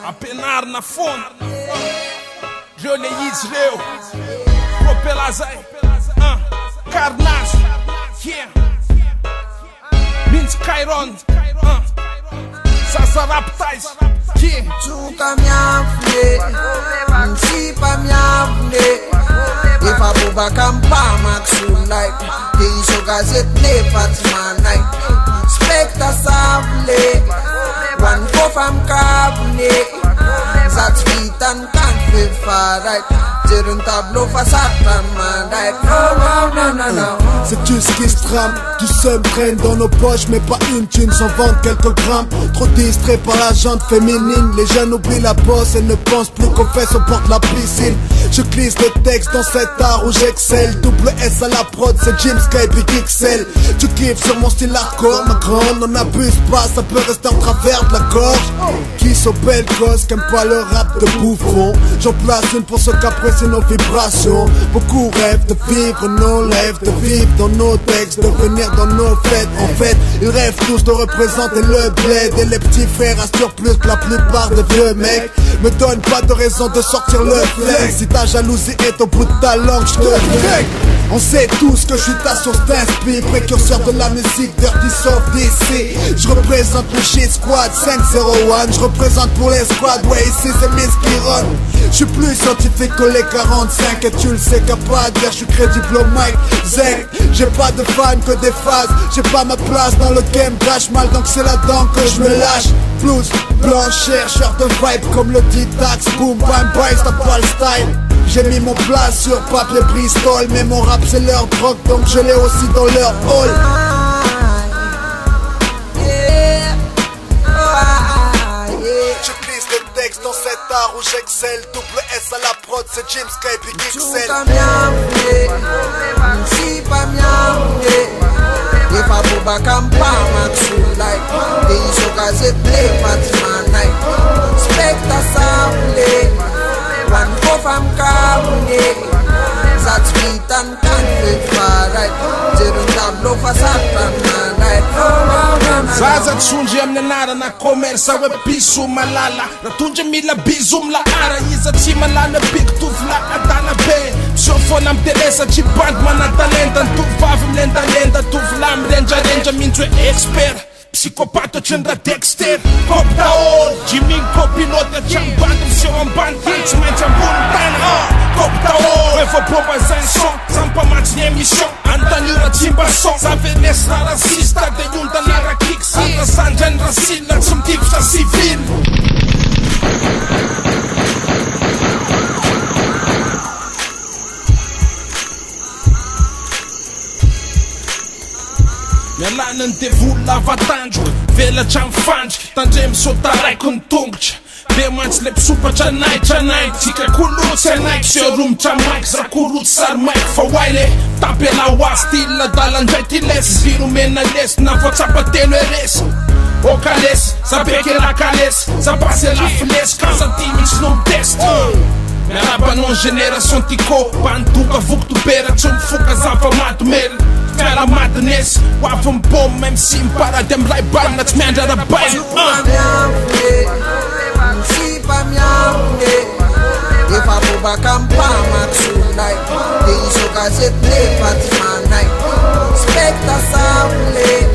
Ampenarina foana Reo le izy reo Propela zay Carnage Yeah Mintsy Kairon Sasa Raptize Yeah Tsuka miavule Msipa miavule Efa bobaka mpamaksulai Deiso gazette nefatmanai Spekta savule One kofa mkavune Zatsvitan kan fefarai Jerun tableau fasatan mandai No. C'est tout ce qui se trame, du seum traîne dans nos poches, mais pas une thune sans vendre quelques grammes. Trop distrait par la jante féminine, les jeunes oublient la bosse et ne pensent plus qu'aux fesses, on porte la piscine. Je glisse le texte dans cet art où j'excelle. Double S à la prod, c'est Jim Sky Big XL. Tu kiffes sur mon style hardcore, ma grande, n'en abuse pas, ça peut rester en travers de la gorge. Qui sont belles gosses, qu'aiment pas le rap de bouffon. J'en place une pour ceux qui apprécient nos vibrations. Beaucoup rêvent de vivre nos rêves, de vivre dans nos textes, de venir dans nos fêtes. En fait, ils rêvent tous de représenter le bled. Et les petits frères assurent plus que la plupart des vieux mecs. Me donne pas de raison de sortir le flex. Si ta jalousie est au bout de ta langue, j'te break. On sait tous que je suis ta source d'inspi, précurseur de la musique Dirty Soft DC. Je représente le shit squad 501. Je représente pour les squads, ouais ici c'est Miss Kiron. Je suis plus scientifique que les 45 et tu le sais qu'à pas dire je suis crédible au mic Zek. J'ai pas de fans que des phases. J'ai pas ma place dans le game, gâche mal donc c'est là-dedans que je me lâche. Blues, blanche, chercheur de vibe comme le dit Tax. Boom, bam, boys, t'as pas le style. J'ai mis mon plat sur papier Bristol, mais mon rap c'est leur drogue donc je l'ai aussi dans leur hall. Je glisse le texte dans cet art où j'excelle. Double S à la prod, c'est Jim Sky Big XL. Msipa miavule Efa bobaka mpamaksulai Deiso gazette nefatmanai Spekta savule One kofa mkavune Zatsvitan kan fefarai Jerun tableau fasatan mandai Zaza tsundry amin'ny anarana commerce hoe piso malala Ratondry mila bizo milahara Iza tsy malala biky tovila adala be Miseho foana amin'ny tele satria bandy mana-talenta Ny tovovavy milendalenda tovila mirendrarendra Mindro hoe expert Psychopathe ohatry ny ra Dexter Cop daholo Jimmy copilote hatrany bandy miseho ambany tany Tsy maintsy ambony tany Cop daholo Efa bomba zay ny son Sampamatsy ny émission Antanura tsimba son Zavenesy ra rasista De ondana ra kiksa Sandra ny rasila Tsy midifotra civil Mialana ny devoly lava tandroka Velatra mifandrika Tandremy sota raiko ny tongotra Be mantsy le mpisopatra naitra Tsika kolotsy anaiky Seo romotra maiky Za korotsy sary maiky Fa waile Tapela hoa style Dalandray ty lesy Ziro mena lesy Na voatsapa telo eresy O kalesy Za beke la kalesy Za basy la filesy Kaza ty mitsy no test Miarabanao ny génération tiko Bandoka voko tobera Tsy mifoka zava-matomela Fiara madness Wafy mbom Même si miparady am ray balina Tsy miandra rabaina Msipa miavule Efa bobaka mpamaksulai Deiso gazette nefatmanai Spekta savule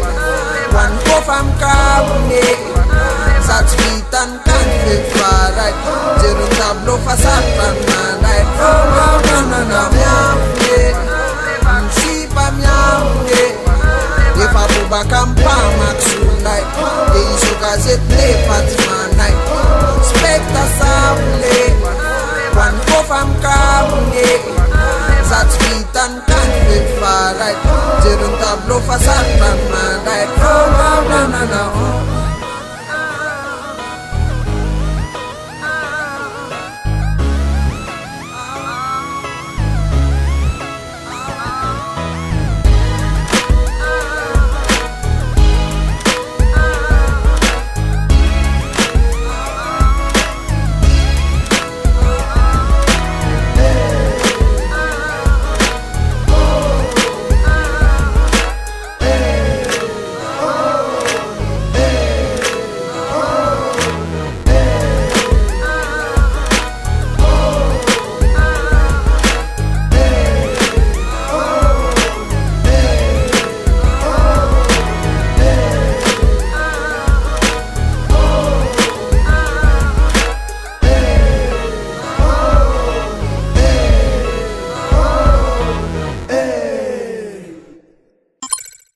One kofa mkavune Zatsvitan kan fefarai Jerun tableau fasatan mandai Miavule Msipa miavule Efa bobaka mpamaksulai Deiso gazette nefatmanai Spekta savule One kofa mkavune Zatsvitan kan fefarai Jerun tableau fasatan mandai